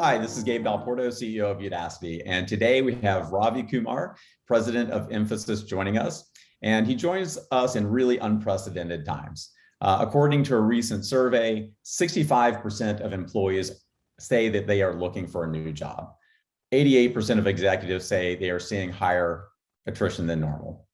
Hi, this is Gabe Valporto, CEO of Udacity. And today we have Ravi Kumar, president of Infosys, joining us. And he joins us in really unprecedented times. According to a recent survey, 65% of employees say that they are looking for a new job. 88% of executives say they are seeing higher attrition than normal.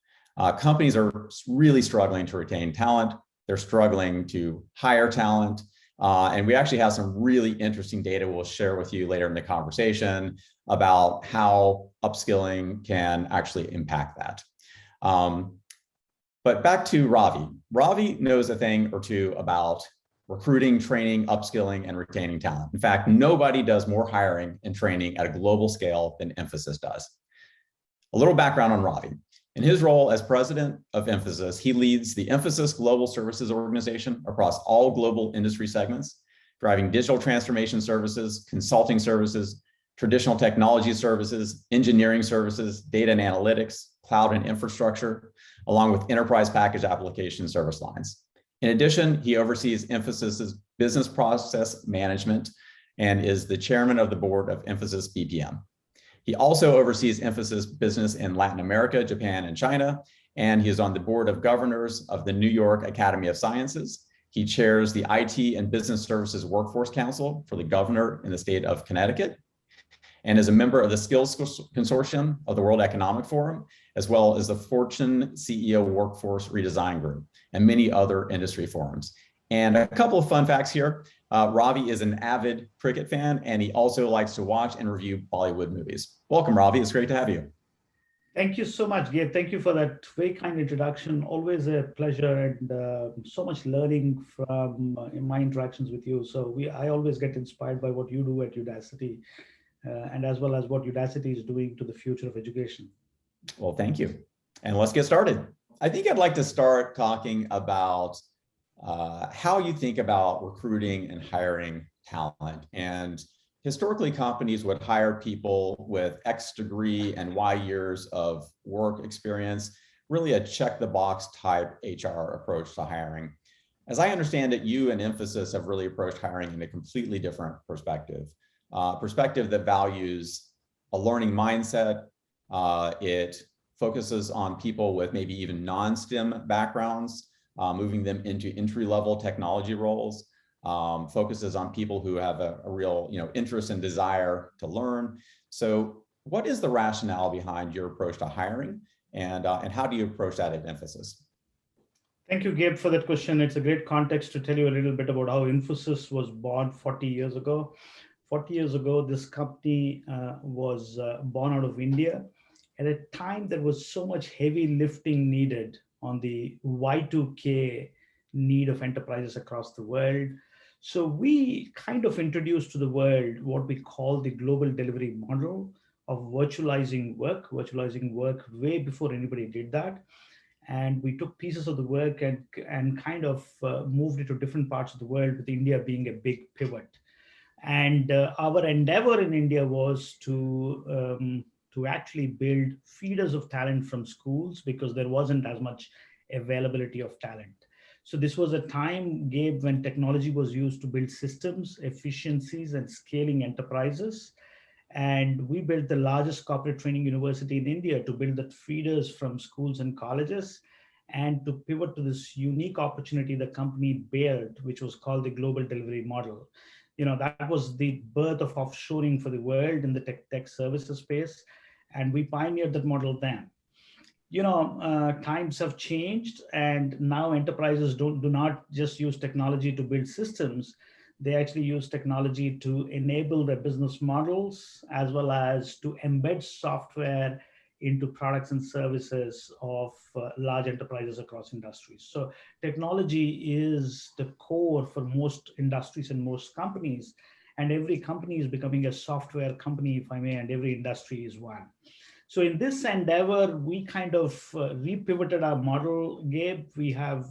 Companies are really struggling to retain talent. They're struggling to hire talent. And we actually have some really interesting data we'll share with you later in the conversation about how upskilling can actually impact that. But back to Ravi. Ravi knows a thing or two about recruiting, training, upskilling, and retaining talent. In fact, nobody does more hiring and training at a global scale than Infosys does. A little background on Ravi. In his role as president of Infosys, he leads the Infosys Global Services Organization across all global industry segments, driving digital transformation services, consulting services, traditional technology services, engineering services, data and analytics, cloud and infrastructure, along with enterprise package application service lines. In addition, he oversees Infosys's business process management and is the chairman of the board of Infosys BPM. He also oversees Infosys business in Latin America, Japan, and China, and he is on the board of governors of the New York Academy of Sciences. He chairs the IT and Business Services Workforce Council for the governor in the state of Connecticut, and is a member of the Skills Consortium of the World Economic Forum, as well as the Fortune CEO Workforce Redesign Group, and many other industry forums. And a couple of fun facts here. Ravi is an avid cricket fan, and he also likes to watch and review Bollywood movies. Welcome, Ravi. It's great to have you. Thank you so much, Gabe. Thank you for that very kind introduction. Always a pleasure and so much learning from in my interactions with you. So I always get inspired by what you do at Udacity and as well as what Udacity is doing to the future of education. Well, thank you. And let's get started. I think I'd like to start talking about how you think about recruiting and hiring talent. And historically, companies would hire people with X degree and Y years of work experience, really a check the box type HR approach to hiring. As I understand it, you and Infosys have really approached hiring in a completely different perspective, perspective that values a learning mindset. It focuses on people with maybe even non-STEM backgrounds, moving them into entry-level technology roles, focuses on people who have a real interest and desire to learn. So what is the rationale behind your approach to hiring, and how do you approach that at Infosys? Thank you, Gabe, for that question. It's a great context to tell you a little bit about how Infosys was born 40 years ago. 40 years ago, this company was born out of India. At a time, there was so much heavy lifting needed on the Y2K need of enterprises across the world. So we kind of introduced to the world what we call the global delivery model of virtualizing work way before anybody did that. And we took pieces of the work and kind of moved it to different parts of the world, with India being a big pivot. And our endeavor in India was to actually build feeders of talent from schools, because there wasn't as much availability of talent. So this was a time, Gabe, when technology was used to build systems, efficiencies, and scaling enterprises. And we built the largest corporate training university in India to build the feeders from schools and colleges, and to pivot to this unique opportunity the company bared, which was called the global delivery model. That was the birth of offshoring for the world in the tech services space. And we pioneered that model then. Times have changed, and now enterprises do not just use technology to build systems. They actually use technology to enable their business models, as well as to embed software into products and services of large enterprises across industries. So technology is the core for most industries and most companies, and every company is becoming a software company, if I may, and every industry is one. So in this endeavor, we kind of repivoted our model, Gabe. We have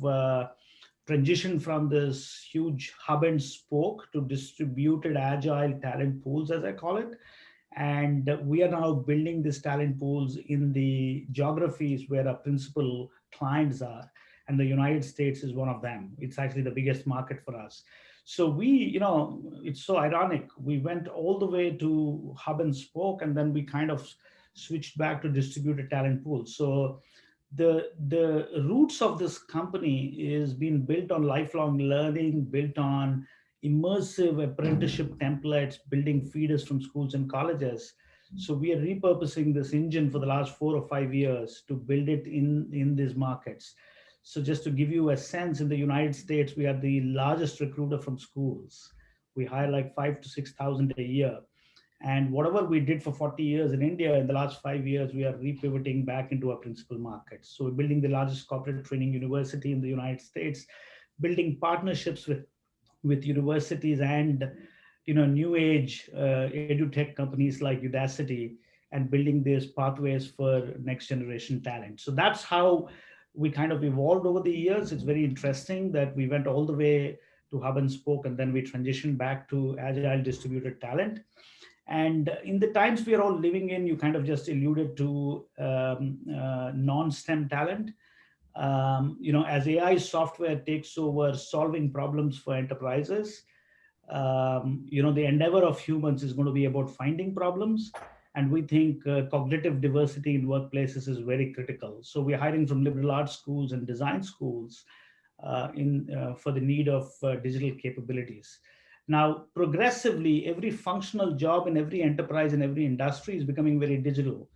transitioned from this huge hub and spoke to distributed agile talent pools, as I call it. And we are now building these talent pools in the geographies where our principal clients are. And the United States is one of them. It's actually the biggest market for us. So it's so ironic. We went all the way to hub and spoke, and then we kind of switched back to distributed talent pools. So the roots of this company is being built on lifelong learning, built on immersive apprenticeship templates, building feeders from schools and colleges. So we are repurposing this engine for the last 4 or 5 years to build it in these markets. So just to give you a sense, in the United States, we are the largest recruiter from schools. We hire like 5 to 6 thousand a year. And whatever we did for 40 years in India, in the last 5 years, we are repivoting back into our principal markets. So we're building the largest corporate training university in the United States, building partnerships with universities and new age edutech companies like Udacity, and building these pathways for next generation talent. So that's how we kind of evolved over the years. It's very interesting that we went all the way to hub and spoke, and then we transitioned back to agile distributed talent. And in the times we are all living in, you kind of just alluded to non-STEM talent. As AI software takes over solving problems for enterprises, the endeavor of humans is going to be about finding problems. And we think cognitive diversity in workplaces is very critical. So we're hiring from liberal arts schools and design schools for the need of digital capabilities. Now, progressively, every functional job in every enterprise in every industry is becoming very digital.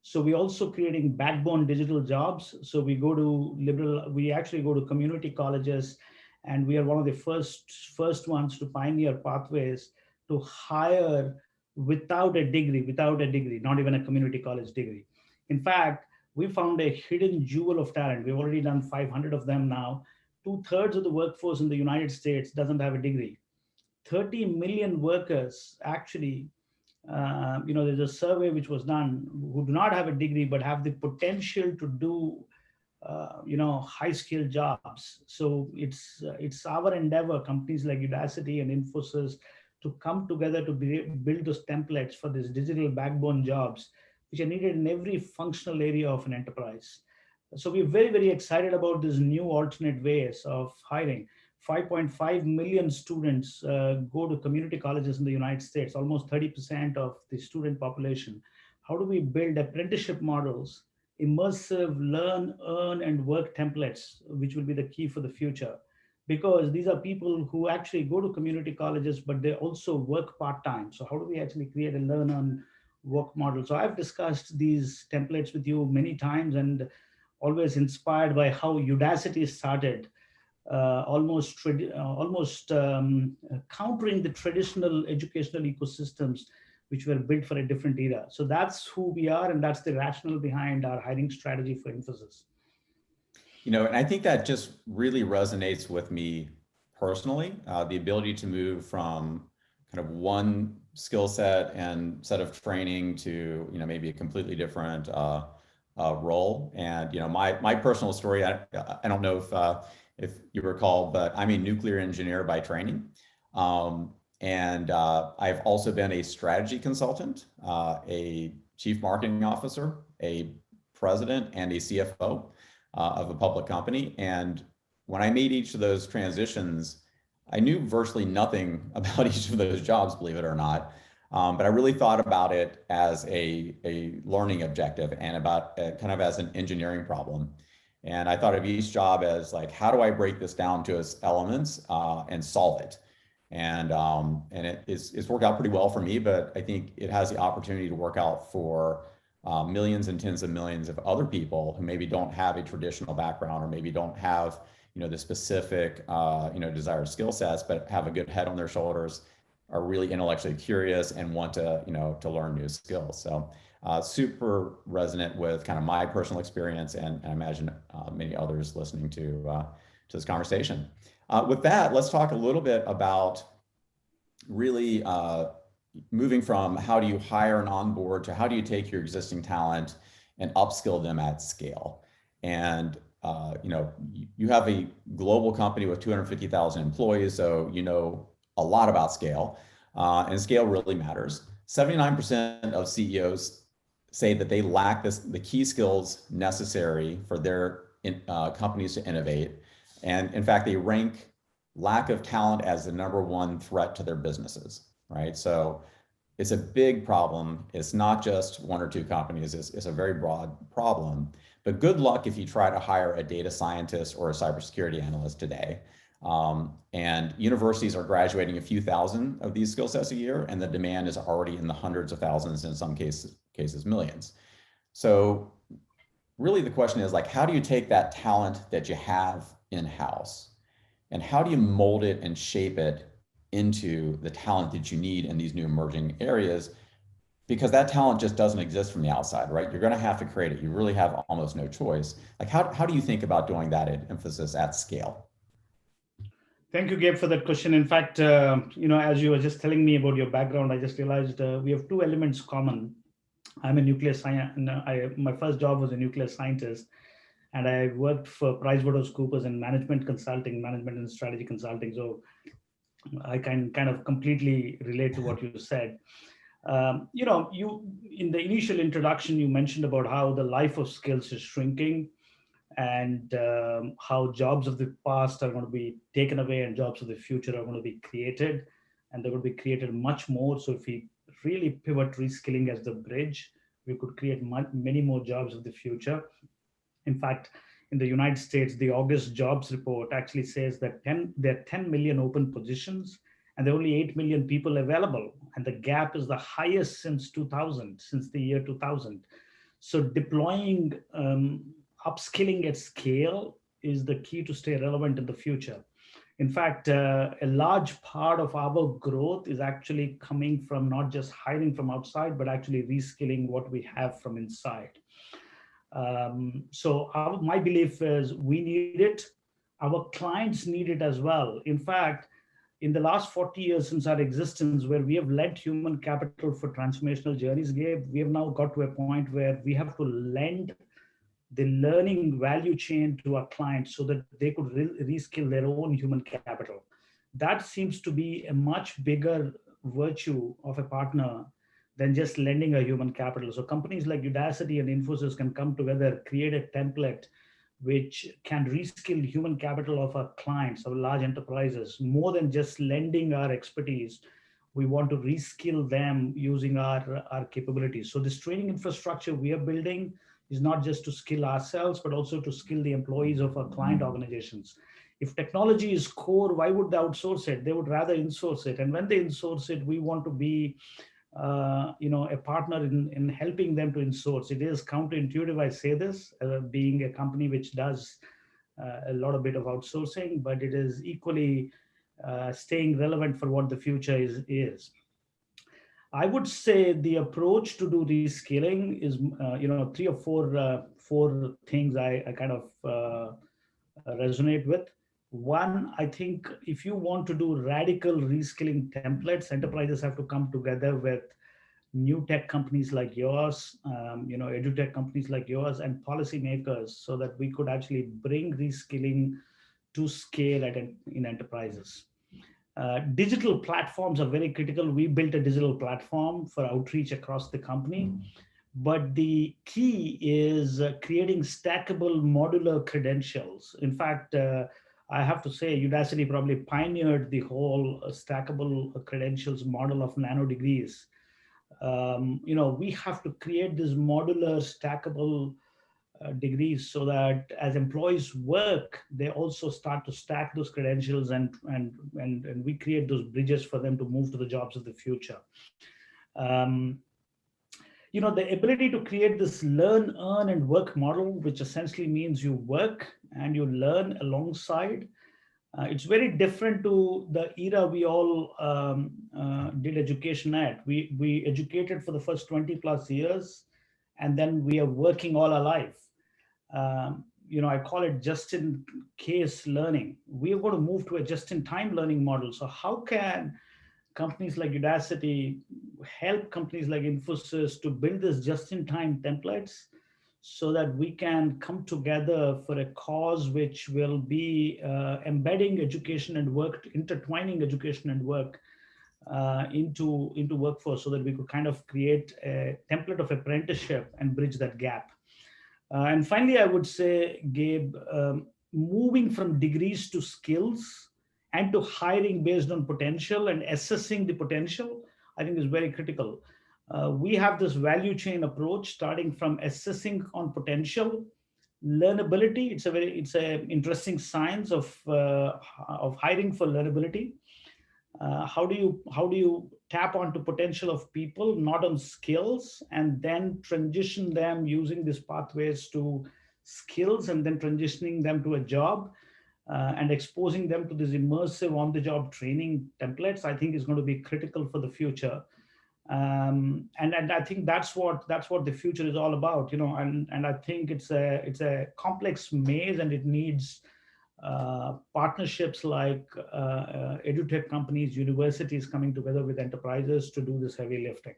So we're also creating backbone digital jobs. So we actually go to community colleges, and we are one of the first ones to pioneer pathways to hire without a degree, not even a community college degree. In fact, we found a hidden jewel of talent. We've already done 500 of them now. 2/3 of the workforce in the United States doesn't have a degree. 30 million workers actually, there's a survey which was done, who do not have a degree but have the potential to do high skilled jobs. So it's our endeavor, companies like Udacity and Infosys, to come together to build those templates for these digital backbone jobs, which are needed in every functional area of an enterprise. So we're very, very excited about these new alternate ways of hiring. 5.5 million students go to community colleges in the United States, almost 30% of the student population. How do we build apprenticeship models, immersive learn, earn, and work templates, which will be the key for the future? Because these are people who actually go to community colleges, but they also work part-time. So how do we actually create a learn, earn, work model? So I've discussed these templates with you many times, and always inspired by how Udacity started, almost countering the traditional educational ecosystems which were built for a different era. So that's who we are, and that's the rationale behind our hiring strategy for Infosys. And I think that just really resonates with me personally, the ability to move from kind of one skill set and set of training to, maybe a completely different role. And, my personal story, I don't know if you recall, but I'm a nuclear engineer by training. And I've also been a strategy consultant, a chief marketing officer, a president, and a CFO of a public company. And when I made each of those transitions, I knew virtually nothing about each of those jobs, believe it or not. But I really thought about it as a learning objective and about kind of as an engineering problem. And I thought of each job as like, how do I break this down to its elements and solve it? And it's worked out pretty well for me, but I think it has the opportunity to work out for millions and tens of millions of other people who maybe don't have a traditional background, or maybe don't have, the specific, desired skill sets, but have a good head on their shoulders, are really intellectually curious, and want to, to learn new skills. So super resonant with kind of my personal experience, and I imagine many others listening to this conversation. With that, let's talk a little bit about really moving from how do you hire and onboard to how do you take your existing talent and upskill them at scale. And you have a global company with 250,000 employees, so a lot about scale, and scale really matters. 79% of CEOs say that they lack the key skills necessary for their companies to innovate. And in fact, they rank lack of talent as the number one threat to their businesses, right? So it's a big problem. It's not just one or two companies. It's a very broad problem. But good luck if you try to hire a data scientist or a cybersecurity analyst today. And universities are graduating a few thousand of these skill sets a year, and the demand is already in the hundreds of thousands, in some cases millions. So really the question is, like, how do you take that talent that you have in-house and how do you mold it and shape it into the talent that you need in these new emerging areas? Because that talent just doesn't exist from the outside, right? You're going to have to create it. You really have almost no choice. Like, how do you think about doing that at Infosys at scale? Thank you, Gabe, for that question. In fact, as you were just telling me about your background, I just realized we have two elements common. I'm a nuclear science. My first job was a nuclear scientist, and I worked for PricewaterhouseCoopers in management consulting, management and strategy consulting. So I can kind of completely relate to what you said. You in the initial introduction, you mentioned about how the life of skills is shrinking, and how jobs of the past are going to be taken away and jobs of the future are going to be created, and they're going to be created much more. So if we really pivot reskilling as the bridge, we could create many more jobs of the future. In fact, in the United States, the August jobs report actually says that there are 10 million open positions and there are only 8 million people available. And the gap is the highest since 2000, since the year 2000. So deploying upskilling at scale is the key to stay relevant in the future. In fact, a large part of our growth is actually coming from not just hiring from outside, but actually reskilling what we have from inside. My belief is we need it. Our clients need it as well. In fact, in the last 40 years since our existence, where we have led human capital for transformational journeys, Gabe, we have now got to a point where we have to lend the learning value chain to our clients so that they could reskill their own human capital. That seems to be a much bigger virtue of a partner than just lending a human capital. So companies like Udacity and Infosys can come together, create a template which can reskill human capital of our clients, our large enterprises, more than just lending our expertise. We want to reskill them using our capabilities. So this training infrastructure we are building is not just to skill ourselves, but also to skill the employees of our client organizations. If technology is core, why would they outsource it? They would rather insource it. And when they insource it, we want to be a partner in helping them to insource. It is counterintuitive, I say this, being a company which does a lot of bit of outsourcing, but it is equally staying relevant for what the future is. I would say the approach to do reskilling is, three or four things I kind of resonate with. One, I think if you want to do radical reskilling templates, enterprises have to come together with new tech companies like yours, edutech companies like yours, and policymakers, so that we could actually bring reskilling to scale in enterprises. Digital platforms are very critical. We built a digital platform for outreach across the company. But the key is creating stackable modular credentials. In fact, I have to say Udacity probably pioneered the whole stackable credentials model of nano degrees. We have to create this modular stackable degrees so that as employees work, they also start to stack those credentials and we create those bridges for them to move to the jobs of the future. The ability to create this learn, earn, and work model, which essentially means you work and you learn alongside. It's very different to the era we all did education at. We educated for the first 20 plus years, and then we are working all our life. I call it just-in-case learning. We are going to move to a just-in-time learning model. So how can companies like Udacity help companies like Infosys to build this just-in-time templates so that we can come together for a cause which will be embedding education and work, intertwining education and work into workforce, so that we could kind of create a template of apprenticeship and bridge that gap. And finally, I would say, Gabe, moving from degrees to skills and to hiring based on potential and assessing the potential, I think is very critical. We have this value chain approach starting from assessing on potential, learnability. It's a interesting science of hiring for learnability. How do you tap onto potential of people, not on skills, and then transition them using these pathways to skills, and then transitioning them to a job, and exposing them to this immersive on-the-job training templates, I think is going to be critical for the future. And I think that's what the future is all about, and I think it's a complex maze, and it needs partnerships like edutech companies, universities coming together with enterprises to do this heavy lifting.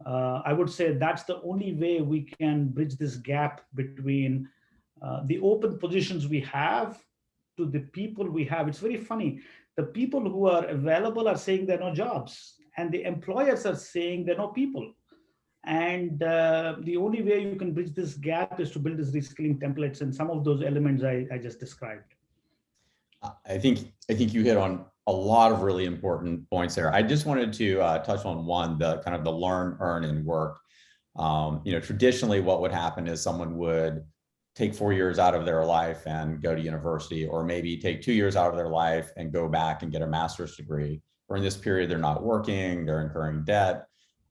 I would say that's the only way we can bridge this gap between the open positions we have to the people we have. It's very funny. The people who are available are saying there are no jobs, and the employers are saying there are no people. And the only way you can bridge this gap is to build these reskilling templates, and some of those elements I just described. I think you hit on a lot of really important points there. I just wanted to touch on one, the kind of the learn, earn, and work. Traditionally, what would happen is someone would take 4 years out of their life and go to university, or maybe take 2 years out of their life and go back and get a master's degree. Or in this period, they're not working, they're incurring debt.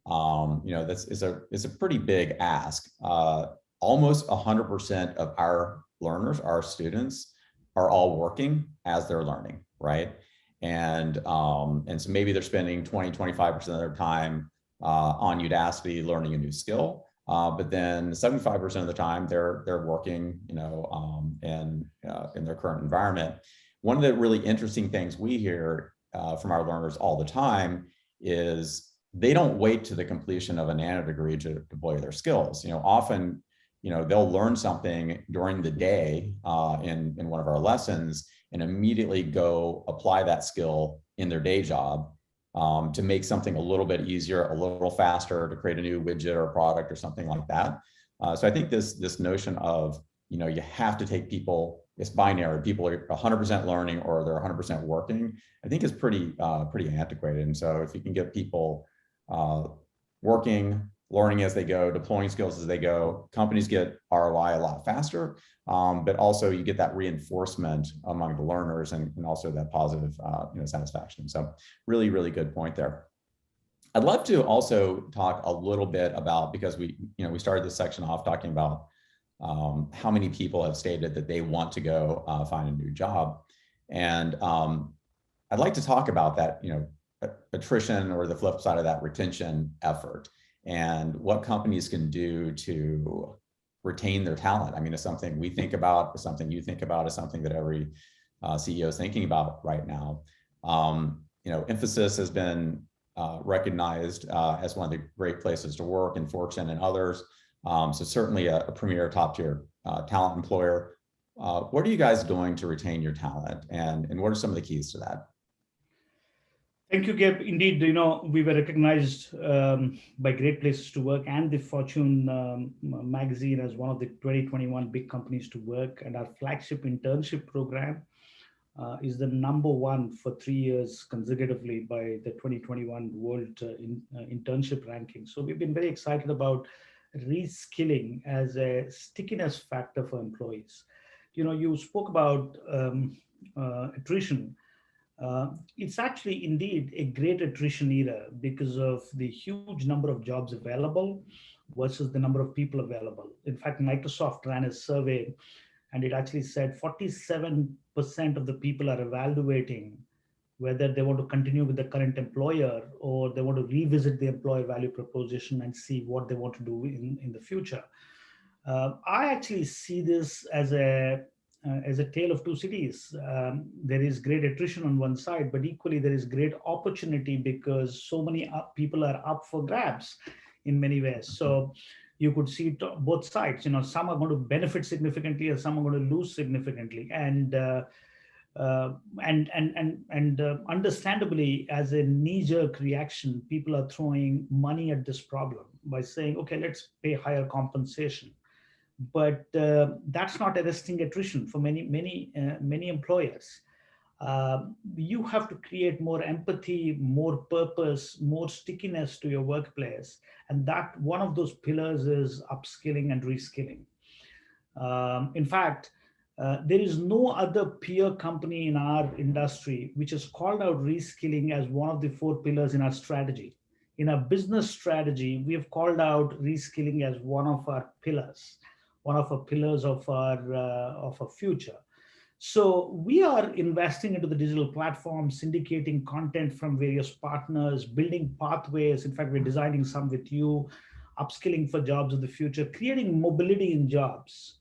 It's a pretty big ask. Almost 100% of our learners, our students, are all working as they're learning, right? And so maybe they're spending 20-25% of their time on Udacity learning a new skill, but then 75% of the time they're working, in their current environment. One of the really interesting things we hear from our learners all the time is they don't wait to the completion of a nano degree to deploy their skills. Often, they'll learn something during the day in one of our lessons and immediately go apply that skill in their day job to make something a little bit easier, a little faster, to create a new widget or product or something like that. So I think this notion of, you have to take people, it's binary, people are 100% learning or they're 100% working, I think is pretty antiquated. And so if you can get people working, learning as they go, deploying skills as they go, companies get ROI a lot faster, but also you get that reinforcement among the learners and also that positive satisfaction. So really, really good point there. I'd love to also talk a little bit about, because we started this section off talking about how many people have stated that they want to go find a new job. And I'd like to talk about that, attrition, or the flip side of that, retention effort, and what companies can do to retain their talent. I mean, it's something we think about, it's something you think about, it's something that every CEO is thinking about right now. Infosys has been recognized as one of the great places to work in Fortune and others. So certainly a premier top tier talent employer. What are you guys doing to retain your talent, and what are some of the keys to that? Thank you, Gabe. Indeed, we were recognized by Great Places to Work and the Fortune magazine as one of the 2021 big companies to work. And our flagship internship program is the #1 for 3 years consecutively by the 2021 World Internship Ranking. So we've been very excited about reskilling as a stickiness factor for employees. You spoke about attrition. It's actually indeed a great attrition era because of the huge number of jobs available versus the number of people available. In fact, Microsoft ran a survey, and it actually said 47% of the people are evaluating whether they want to continue with the current employer or they want to revisit the employer value proposition and see what they want to do in the future. I actually see this as a tale of two cities. There is great attrition on one side, but equally there is great opportunity because so many people are up for grabs in many ways. So you could see both sides. Some are going to benefit significantly, and some are going to lose significantly. And understandably, as a knee-jerk reaction, people are throwing money at this problem by saying, "Okay, let's pay higher compensation." But that's not arresting attrition for many employers. You have to create more empathy, more purpose, more stickiness to your workplace. And that one of those pillars is upskilling and reskilling. In fact, there is no other peer company in our industry which has called out reskilling as one of the four pillars in our strategy. In our business strategy, we have called out reskilling as one of our pillars, of our future. So we are investing into the digital platform, syndicating content from various partners, building pathways. In fact, we're designing some with you, upskilling for jobs of the future, creating mobility in jobs.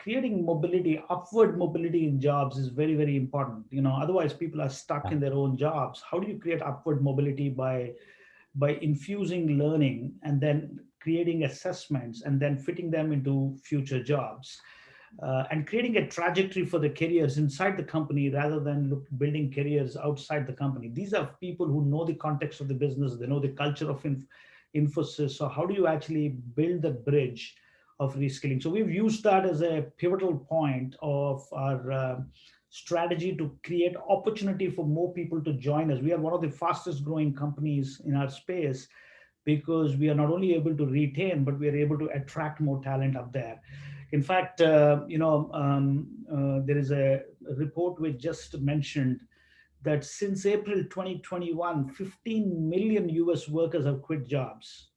Creating mobility, upward mobility in jobs is very, very important. Otherwise people are stuck in their own jobs. How do you create upward mobility? By infusing learning and then creating assessments and then fitting them into future jobs, and creating a trajectory for the careers inside the company rather than building careers outside the company. These are people who know the context of the business, they know the culture of Infosys. So how do you actually build that bridge of reskilling? So we've used that as a pivotal point of our strategy to create opportunity for more people to join us. We are one of the fastest growing companies in our space because we are not only able to retain, but we are able to attract more talent up there. In fact, there is a report we just mentioned that since April 2021, 15 million US workers have quit jobs.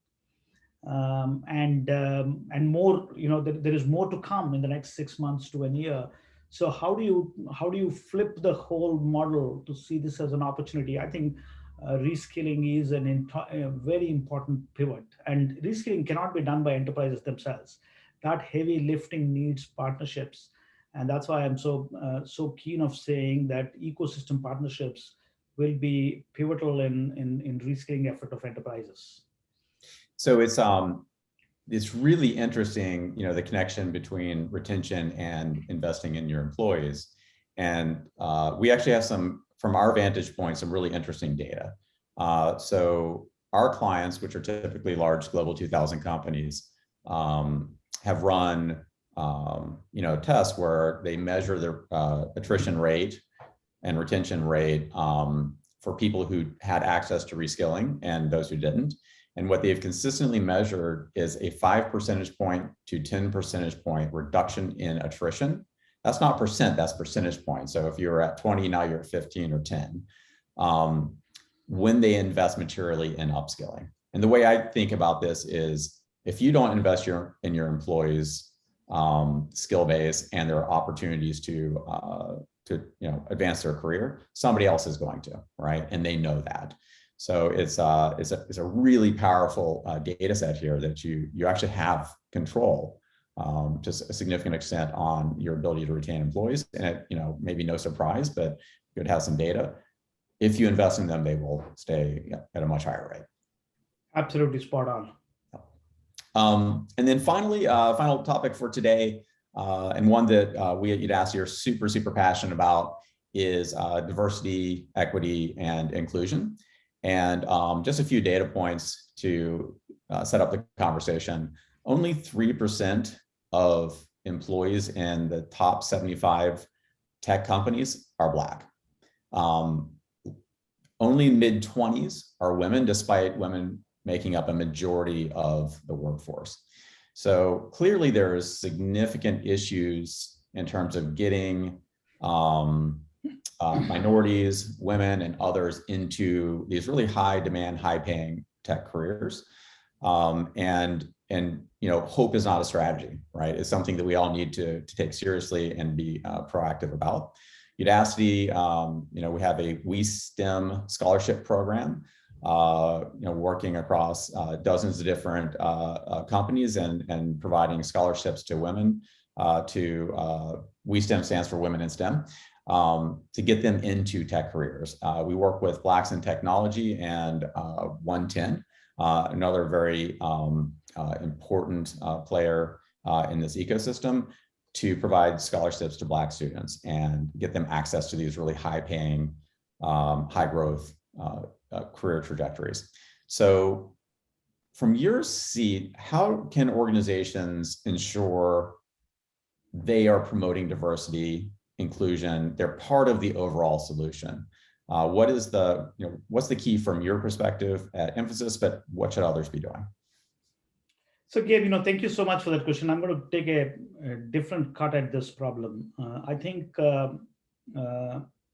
And more, there is more to come in the next 6 months to a year. So how do you flip the whole model to see this as an opportunity? I think reskilling is a very important pivot, and reskilling cannot be done by enterprises themselves. That heavy lifting needs partnerships, and that's why I'm so keen of saying that ecosystem partnerships will be pivotal in reskilling effort of enterprises. So it's really interesting, the connection between retention and investing in your employees. And we actually have from our vantage point, some really interesting data. So our clients, which are typically large Global 2000 companies, have run tests where they measure their attrition rate and retention rate for people who had access to reskilling and those who didn't. And what they've consistently measured is a 5 percentage point to 10 percentage point reduction in attrition. That's not percent, that's percentage points. So if you're at 20, now you're at 15 or 10, when they invest materially in upskilling. And the way I think about this is, if you don't invest in your employees' skill base and their opportunities to advance their career, somebody else is going to, right? And they know that. So it's a really powerful data set here that you actually have control to a significant extent on your ability to retain employees. And maybe no surprise, but you would have some data. If you invest in them, they will stay at a much higher rate. Absolutely spot on. And then finally, final topic for today, and one that we at Udacity are super, super passionate about, is diversity, equity, and inclusion. And just a few data points to set up the conversation. Only 3% of employees in the top 75 tech companies are Black. Only mid-20s are women, despite women making up a majority of the workforce. So clearly there's significant issues in terms of getting minorities, women, and others into these really high demand, high paying tech careers. And hope is not a strategy, right? It's something that we all need to take seriously and be proactive about. Udacity, we have a We STEM scholarship program, working across dozens of different companies and providing scholarships to women. We STEM stands for Women in STEM. To get them into tech careers. We work with Blacks in Technology and 110, another very important player in this ecosystem, to provide scholarships to Black students and get them access to these really high-paying, high-growth career trajectories. So from your seat, how can organizations ensure they are promoting diversity inclusion. They're part of the overall solution. What is the, what's the key from your perspective at Infosys, but what should others be doing? So Gabe, thank you so much for that question. I'm going to take a different cut at this problem. I think,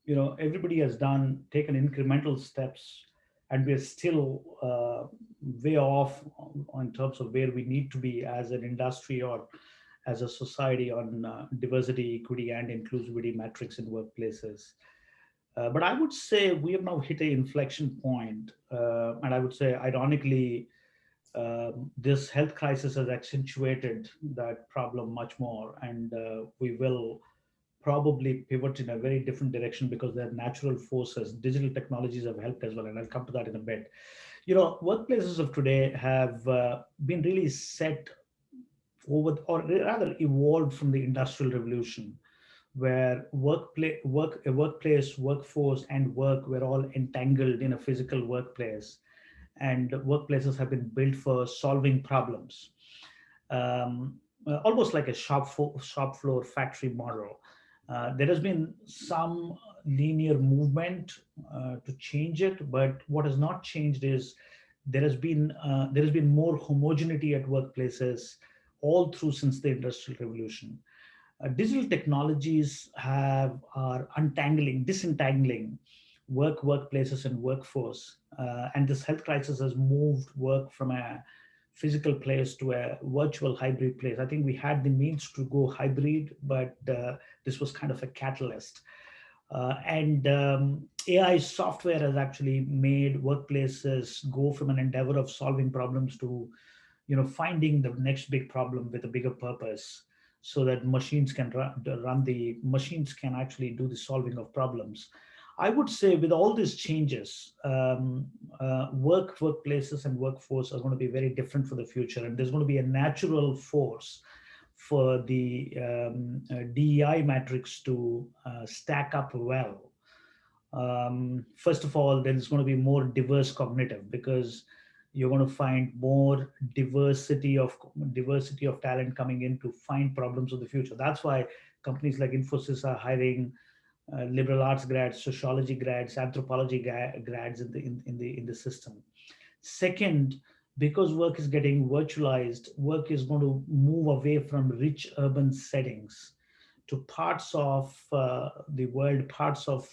everybody has taken incremental steps, and we're still way off in terms of where we need to be as an industry or as a society on diversity, equity, and inclusivity metrics in workplaces. But I would say we have now hit an inflection point, and I would say, ironically, this health crisis has accentuated that problem much more, and we will probably pivot in a very different direction because there are natural forces. Digital technologies have helped as well, and I'll come to that in a bit. Workplaces of today have been really set over, or rather evolved from the Industrial Revolution, where a workplace, workforce, and work were all entangled in a physical workplace, and workplaces have been built for solving problems, almost like a shop floor factory model. There has been some linear movement to change it, but what has not changed is there has been more homogeneity at workplaces all through since the Industrial Revolution. Digital technologies are disentangling workplaces, and workforce. And this health crisis has moved work from a physical place to a virtual hybrid place. I think we had the means to go hybrid, but this was kind of a catalyst. And AI software has actually made workplaces go from an endeavor of solving problems to, finding the next big problem with a bigger purpose, so that machines can machines can actually do the solving of problems. I would say with all these changes, workplaces and workforce are going to be very different for the future, and there's going to be a natural force for the DEI metrics to stack up well. First of all, there is going to be more diverse cognitive, because you're going to find more diversity of talent coming in to find problems of the future. That's why companies like Infosys are hiring liberal arts grads, sociology grads, anthropology grads in the system. Second, because work is getting virtualized, work is going to move away from rich urban settings to parts of the world, parts of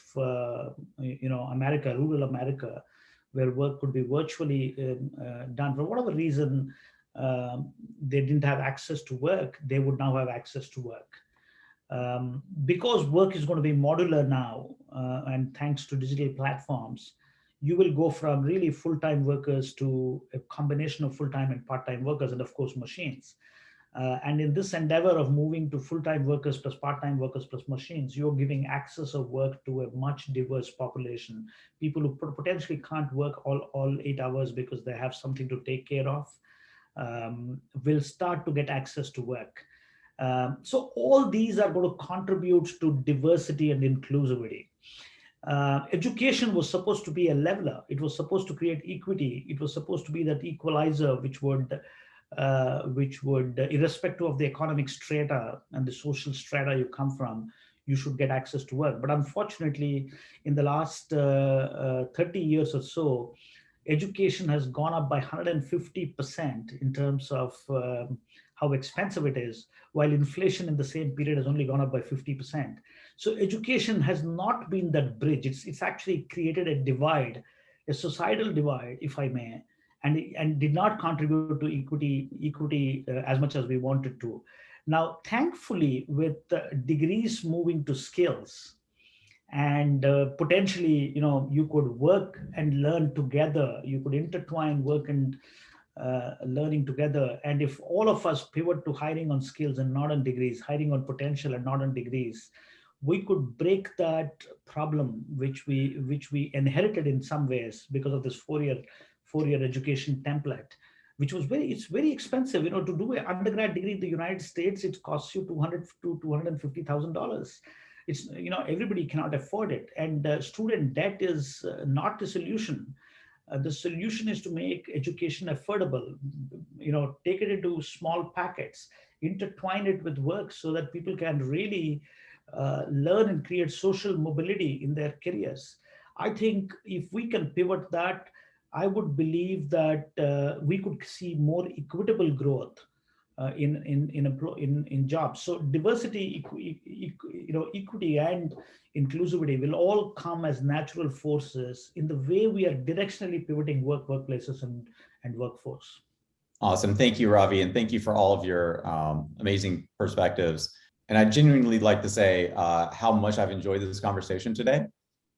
America, rural America, where work could be virtually done. For whatever reason, they didn't have access to work, they would now have access to work. Because work is going to be modular now, and thanks to digital platforms, you will go from really full-time workers to a combination of full-time and part-time workers, and of course machines. And in this endeavor of moving to full-time workers plus part-time workers plus machines, you're giving access of work to a much diverse population. People who potentially can't work all 8 hours because they have something to take care of will start to get access to work. So all these are going to contribute to diversity and inclusivity. Education was supposed to be a leveler. It was supposed to create equity. It was supposed to be that equalizer which would, irrespective of the economic strata and the social strata you come from, you should get access to work. But unfortunately, in the last 30 years or so, education has gone up by 150% in terms of how expensive it is, while inflation in the same period has only gone up by 50%. So education has not been that bridge. It's actually created a divide, a societal divide, if I may, and did not contribute to equity as much as we wanted to. Now, thankfully, with degrees moving to skills, and potentially, you could work and learn together. You could intertwine work and learning together. And if all of us pivot to hiring on skills and not on degrees, hiring on potential and not on degrees, we could break that problem which we inherited in some ways because of this four-year education template, which was it's very expensive. To do an undergrad degree in the United States, it costs you $200,000 to $250,000. It's, everybody cannot afford it, and student debt is not the solution. The solution is to make education affordable. Take it into small packets, intertwine it with work so that people can really learn and create social mobility in their careers. I think if we can pivot that, I would believe that we could see more equitable growth in jobs. So diversity, equity, and inclusivity will all come as natural forces in the way we are directionally pivoting workplaces, and workforce. Awesome. Thank you, Ravi. And thank you for all of your amazing perspectives. And I genuinely like to say how much I've enjoyed this conversation today.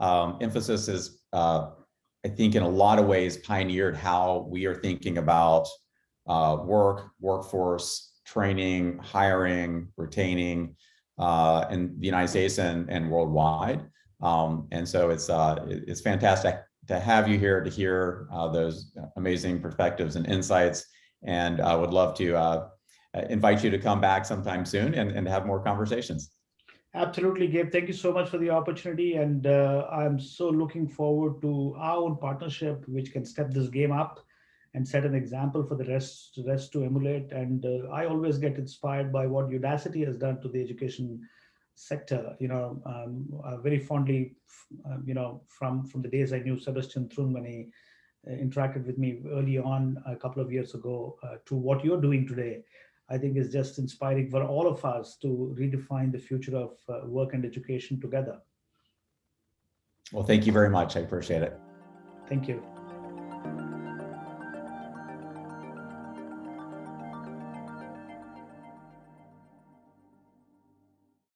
Infosys is, I think, in a lot of ways pioneered how we are thinking about workforce, training, hiring, retaining in the United States and worldwide. And so it's fantastic to have you here to hear those amazing perspectives and insights. And I would love to invite you to come back sometime soon and have more conversations. Absolutely, Gabe. Thank you so much for the opportunity. And I'm so looking forward to our own partnership, which can step this game up and set an example for the rest to emulate. And I always get inspired by what Udacity has done to the education sector. Very fondly, from the days I knew Sebastian Thrun when he interacted with me early on a couple of years ago, to what you're doing today, I think is just inspiring for all of us to redefine the future of work and education together. Well, thank you very much. I appreciate it. Thank you.